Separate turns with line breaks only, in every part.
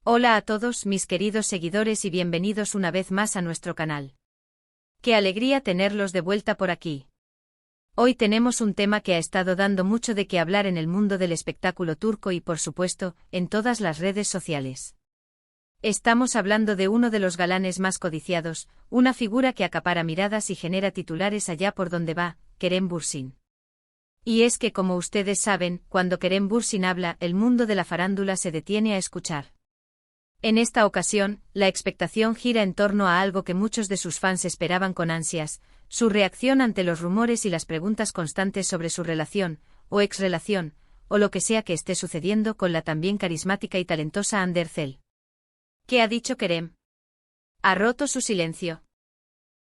Hola a todos mis queridos seguidores y bienvenidos una vez más a nuestro canal. Qué alegría tenerlos de vuelta por aquí. Hoy tenemos un tema que ha estado dando mucho de qué hablar en el mundo del espectáculo turco y por supuesto, en todas las redes sociales. Estamos hablando de uno de los galanes más codiciados, una figura que acapara miradas y genera titulares allá por donde va, Kerem Bürsin. Y es que como ustedes saben, cuando Kerem Bürsin habla, el mundo de la farándula se detiene a escuchar. En esta ocasión, la expectación gira en torno a algo que muchos de sus fans esperaban con ansias, su reacción ante los rumores y las preguntas constantes sobre su relación, o exrelación, o lo que sea que esté sucediendo con la también carismática y talentosa Hande Erçel. ¿Qué ha dicho Kerem? ¿Ha roto su silencio?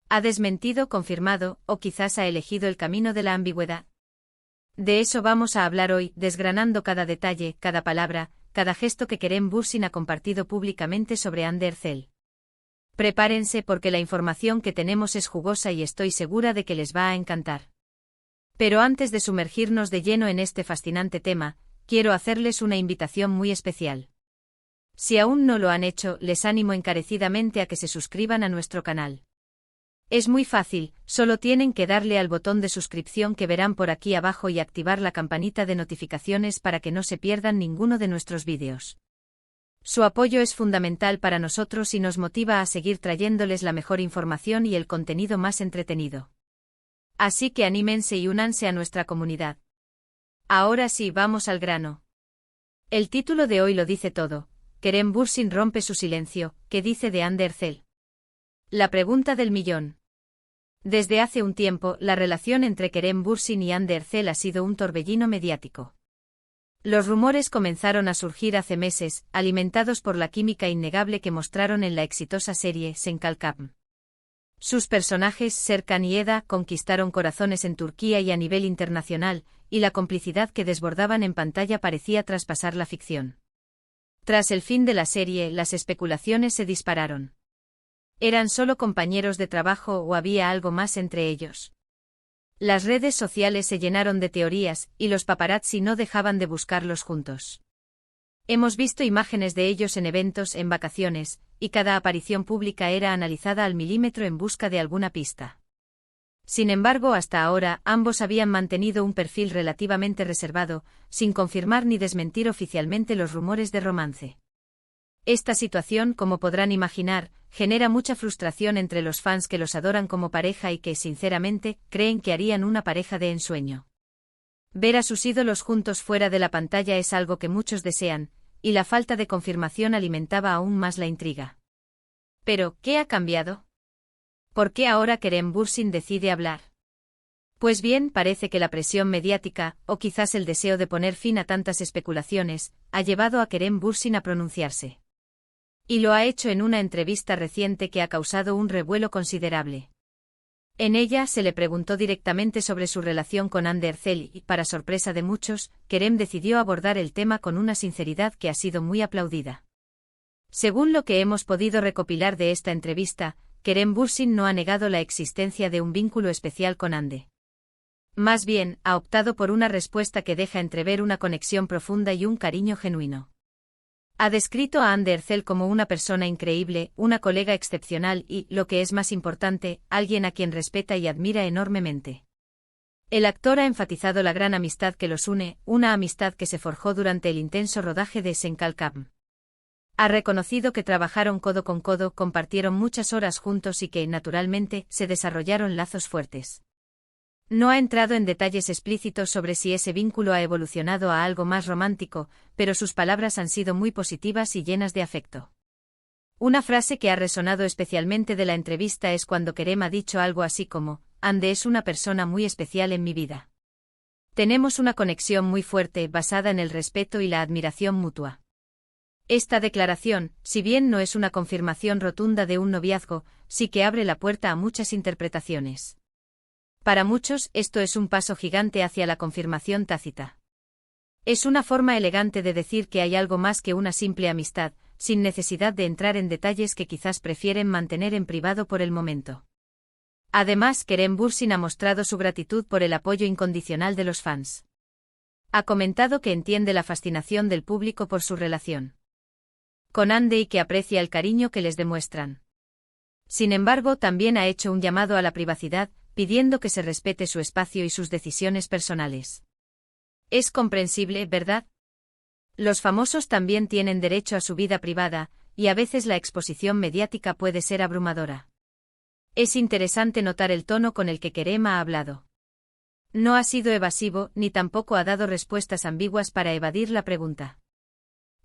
¿Ha desmentido, confirmado, o quizás ha elegido el camino de la ambigüedad? De eso vamos a hablar hoy, desgranando cada detalle, cada palabra, cada gesto que Kerem Bürsin ha compartido públicamente sobre Hande Erçel. Prepárense porque la información que tenemos es jugosa y estoy segura de que les va a encantar. Pero antes de sumergirnos de lleno en este fascinante tema, quiero hacerles una invitación muy especial. Si aún no lo han hecho, les animo encarecidamente a que se suscriban a nuestro canal. Es muy fácil, solo tienen que darle al botón de suscripción que verán por aquí abajo y activar la campanita de notificaciones para que no se pierdan ninguno de nuestros vídeos. Su apoyo es fundamental para nosotros y nos motiva a seguir trayéndoles la mejor información y el contenido más entretenido. Así que anímense y únanse a nuestra comunidad. Ahora sí, vamos al grano. El título de hoy lo dice todo. Kerem Bürsin rompe su silencio, ¿qué dice de Hande Erçel? La pregunta del millón. Desde hace un tiempo, la relación entre Kerem Bürsin y Hande Erçel ha sido un torbellino mediático. Los rumores comenzaron a surgir hace meses, alimentados por la química innegable que mostraron en la exitosa serie Sen Kalkam. Sus personajes, Serkan y Eda, conquistaron corazones en Turquía y a nivel internacional, y la complicidad que desbordaban en pantalla parecía traspasar la ficción. Tras el fin de la serie, las especulaciones se dispararon. ¿Eran solo compañeros de trabajo o había algo más entre ellos? Las redes sociales se llenaron de teorías, y los paparazzi no dejaban de buscarlos juntos. Hemos visto imágenes de ellos en eventos, en vacaciones, y cada aparición pública era analizada al milímetro en busca de alguna pista. Sin embargo, hasta ahora, ambos habían mantenido un perfil relativamente reservado, sin confirmar ni desmentir oficialmente los rumores de romance. Esta situación, como podrán imaginar, genera mucha frustración entre los fans que los adoran como pareja y que, sinceramente, creen que harían una pareja de ensueño. Ver a sus ídolos juntos fuera de la pantalla es algo que muchos desean, y la falta de confirmación alimentaba aún más la intriga. Pero, ¿qué ha cambiado? ¿Por qué ahora Kerem Bürsin decide hablar? Pues bien, parece que la presión mediática, o quizás el deseo de poner fin a tantas especulaciones, ha llevado a Kerem Bürsin a pronunciarse. Y lo ha hecho en una entrevista reciente que ha causado un revuelo considerable. En ella se le preguntó directamente sobre su relación con Hande Erçel y, para sorpresa de muchos, Kerem decidió abordar el tema con una sinceridad que ha sido muy aplaudida. Según lo que hemos podido recopilar de esta entrevista, Kerem Bürsin no ha negado la existencia de un vínculo especial con Hande. Más bien, ha optado por una respuesta que deja entrever una conexión profunda y un cariño genuino. Ha descrito a Hande Erçel como una persona increíble, una colega excepcional y, lo que es más importante, alguien a quien respeta y admira enormemente. El actor ha enfatizado la gran amistad que los une, una amistad que se forjó durante el intenso rodaje de Sen Kalkam. Ha reconocido que trabajaron codo con codo, compartieron muchas horas juntos y que, naturalmente, se desarrollaron lazos fuertes. No ha entrado en detalles explícitos sobre si ese vínculo ha evolucionado a algo más romántico, pero sus palabras han sido muy positivas y llenas de afecto. Una frase que ha resonado especialmente de la entrevista es cuando Kerem ha dicho algo así como, Hande es una persona muy especial en mi vida. Tenemos una conexión muy fuerte basada en el respeto y la admiración mutua. Esta declaración, si bien no es una confirmación rotunda de un noviazgo, sí que abre la puerta a muchas interpretaciones. Para muchos, esto es un paso gigante hacia la confirmación tácita. Es una forma elegante de decir que hay algo más que una simple amistad, sin necesidad de entrar en detalles que quizás prefieren mantener en privado por el momento. Además, Kerem Bürsin ha mostrado su gratitud por el apoyo incondicional de los fans. Ha comentado que entiende la fascinación del público por su relación. con Ande y que aprecia el cariño que les demuestran. Sin embargo, también ha hecho un llamado a la privacidad, pidiendo que se respete su espacio y sus decisiones personales. Es comprensible, ¿verdad? Los famosos también tienen derecho a su vida privada, y a veces la exposición mediática puede ser abrumadora. Es interesante notar el tono con el que Kerem ha hablado. No ha sido evasivo, ni tampoco ha dado respuestas ambiguas para evadir la pregunta.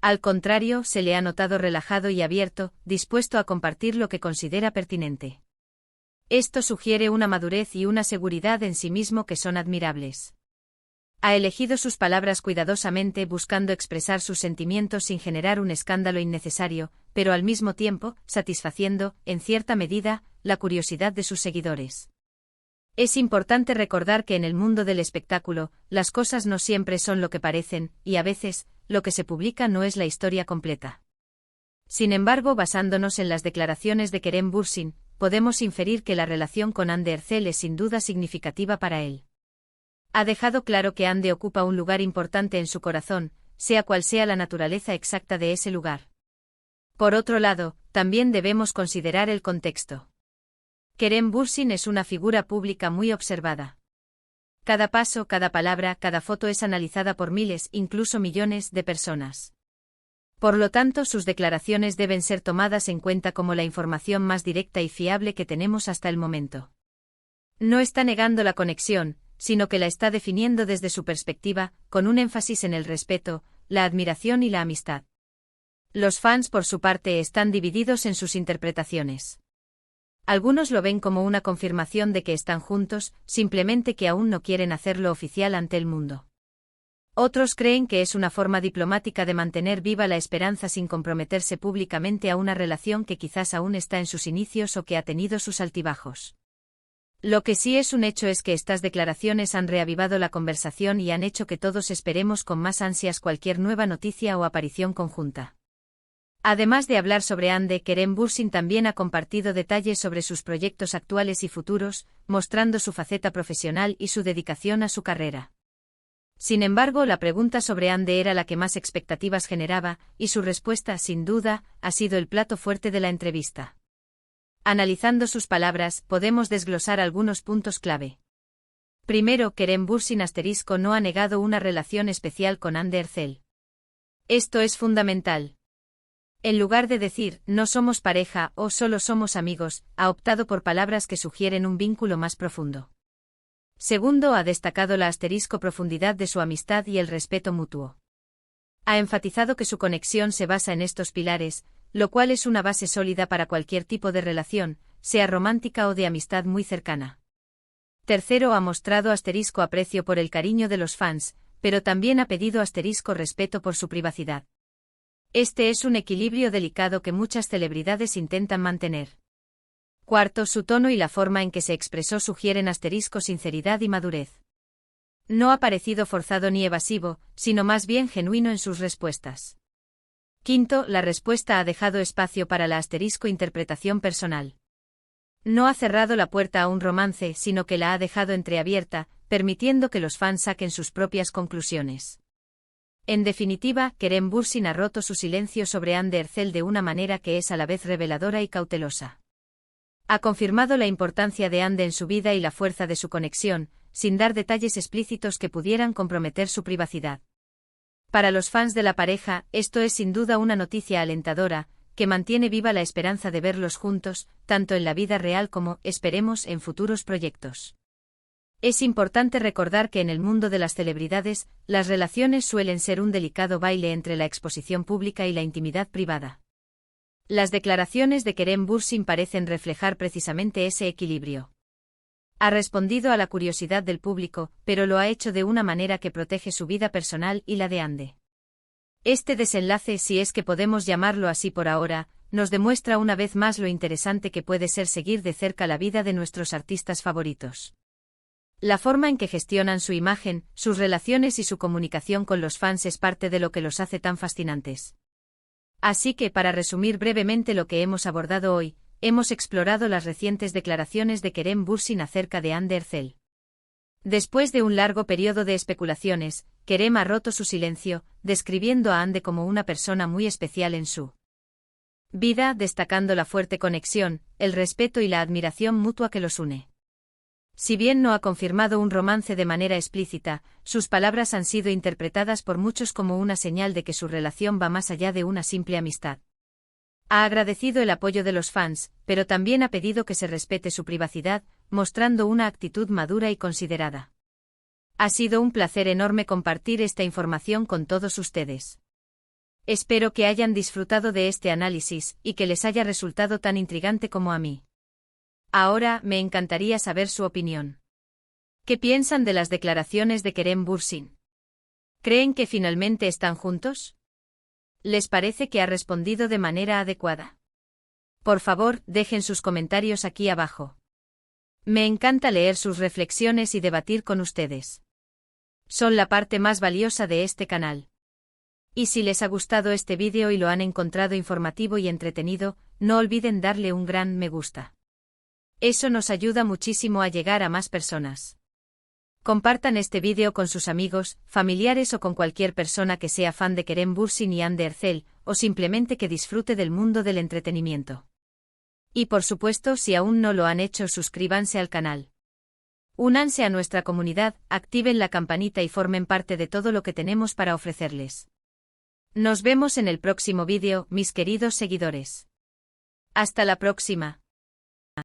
Al contrario, se le ha notado relajado y abierto, dispuesto a compartir lo que considera pertinente. Esto sugiere una madurez y una seguridad en sí mismo que son admirables. Ha elegido sus palabras cuidadosamente, buscando expresar sus sentimientos sin generar un escándalo innecesario, pero al mismo tiempo, satisfaciendo, en cierta medida, la curiosidad de sus seguidores. Es importante recordar que en el mundo del espectáculo, las cosas no siempre son lo que parecen, y a veces, lo que se publica no es la historia completa. Sin embargo, basándonos en las declaraciones de Kerem Bürsin, podemos inferir que la relación con Hande Erçel es sin duda significativa para él. Ha dejado claro que Hande ocupa un lugar importante en su corazón, sea cual sea la naturaleza exacta de ese lugar. Por otro lado, también debemos considerar el contexto. Kerem Bürsin es una figura pública muy observada. Cada paso, cada palabra, cada foto es analizada por miles, incluso millones, de personas. Por lo tanto, sus declaraciones deben ser tomadas en cuenta como la información más directa y fiable que tenemos hasta el momento. No está negando la conexión, sino que la está definiendo desde su perspectiva, con un énfasis en el respeto, la admiración y la amistad. Los fans, por su parte, están divididos en sus interpretaciones. Algunos lo ven como una confirmación de que están juntos, simplemente que aún no quieren hacerlo oficial ante el mundo. Otros creen que es una forma diplomática de mantener viva la esperanza sin comprometerse públicamente a una relación que quizás aún está en sus inicios o que ha tenido sus altibajos. Lo que sí es un hecho es que estas declaraciones han reavivado la conversación y han hecho que todos esperemos con más ansias cualquier nueva noticia o aparición conjunta. Además de hablar sobre Hande, Kerem Bürsin también ha compartido detalles sobre sus proyectos actuales y futuros, mostrando su faceta profesional y su dedicación a su carrera. Sin embargo, la pregunta sobre Hande era la que más expectativas generaba, y su respuesta, sin duda, ha sido el plato fuerte de la entrevista. Analizando sus palabras, podemos desglosar algunos puntos clave. Primero, Kerem Bürsin * no ha negado una relación especial con Hande Erçel. Esto es fundamental. En lugar de decir, no somos pareja o solo somos amigos, ha optado por palabras que sugieren un vínculo más profundo. Segundo, ha destacado la profundidad de su amistad y el respeto mutuo. Ha enfatizado que su conexión se basa en estos pilares, lo cual es una base sólida para cualquier tipo de relación, sea romántica o de amistad muy cercana. Tercero, ha mostrado aprecio por el cariño de los fans, pero también ha pedido respeto por su privacidad. Este es un equilibrio delicado que muchas celebridades intentan mantener. Cuarto, su tono y la forma en que se expresó sugieren sinceridad y madurez. No ha parecido forzado ni evasivo, sino más bien genuino en sus respuestas. Quinto, la respuesta ha dejado espacio para la interpretación personal. No ha cerrado la puerta a un romance, sino que la ha dejado entreabierta, permitiendo que los fans saquen sus propias conclusiones. En definitiva, Kerem Bürsin ha roto su silencio sobre Hande Erçel de una manera que es a la vez reveladora y cautelosa. Ha confirmado la importancia de Hande en su vida y la fuerza de su conexión, sin dar detalles explícitos que pudieran comprometer su privacidad. Para los fans de la pareja, esto es sin duda una noticia alentadora, que mantiene viva la esperanza de verlos juntos, tanto en la vida real como, esperemos, en futuros proyectos. Es importante recordar que en el mundo de las celebridades, las relaciones suelen ser un delicado baile entre la exposición pública y la intimidad privada. Las declaraciones de Kerem Bürsin parecen reflejar precisamente ese equilibrio. Ha respondido a la curiosidad del público, pero lo ha hecho de una manera que protege su vida personal y la de Hande. Este desenlace, si es que podemos llamarlo así por ahora, nos demuestra una vez más lo interesante que puede ser seguir de cerca la vida de nuestros artistas favoritos. La forma en que gestionan su imagen, sus relaciones y su comunicación con los fans es parte de lo que los hace tan fascinantes. Así que, para resumir brevemente lo que hemos abordado hoy, hemos explorado las recientes declaraciones de Kerem Bürsin acerca de Hande Erçel. Después de un largo periodo de especulaciones, Kerem ha roto su silencio, describiendo a Hande como una persona muy especial en su vida, destacando la fuerte conexión, el respeto y la admiración mutua que los une. Si bien no ha confirmado un romance de manera explícita, sus palabras han sido interpretadas por muchos como una señal de que su relación va más allá de una simple amistad. Ha agradecido el apoyo de los fans, pero también ha pedido que se respete su privacidad, mostrando una actitud madura y considerada. Ha sido un placer enorme compartir esta información con todos ustedes. Espero que hayan disfrutado de este análisis y que les haya resultado tan intrigante como a mí. Ahora, me encantaría saber su opinión. ¿Qué piensan de las declaraciones de Kerem Bürsin? ¿Creen que finalmente están juntos? ¿Les parece que ha respondido de manera adecuada? Por favor, dejen sus comentarios aquí abajo. Me encanta leer sus reflexiones y debatir con ustedes. Son la parte más valiosa de este canal. Y si les ha gustado este vídeo y lo han encontrado informativo y entretenido, no olviden darle un gran me gusta. Eso nos ayuda muchísimo a llegar a más personas. Compartan este vídeo con sus amigos, familiares o con cualquier persona que sea fan de Kerem Bürsin y Hande Erçel, o simplemente que disfrute del mundo del entretenimiento. Y por supuesto, si aún no lo han hecho, suscríbanse al canal. Únanse a nuestra comunidad, activen la campanita y formen parte de todo lo que tenemos para ofrecerles. Nos vemos en el próximo vídeo, mis queridos seguidores. Hasta la próxima.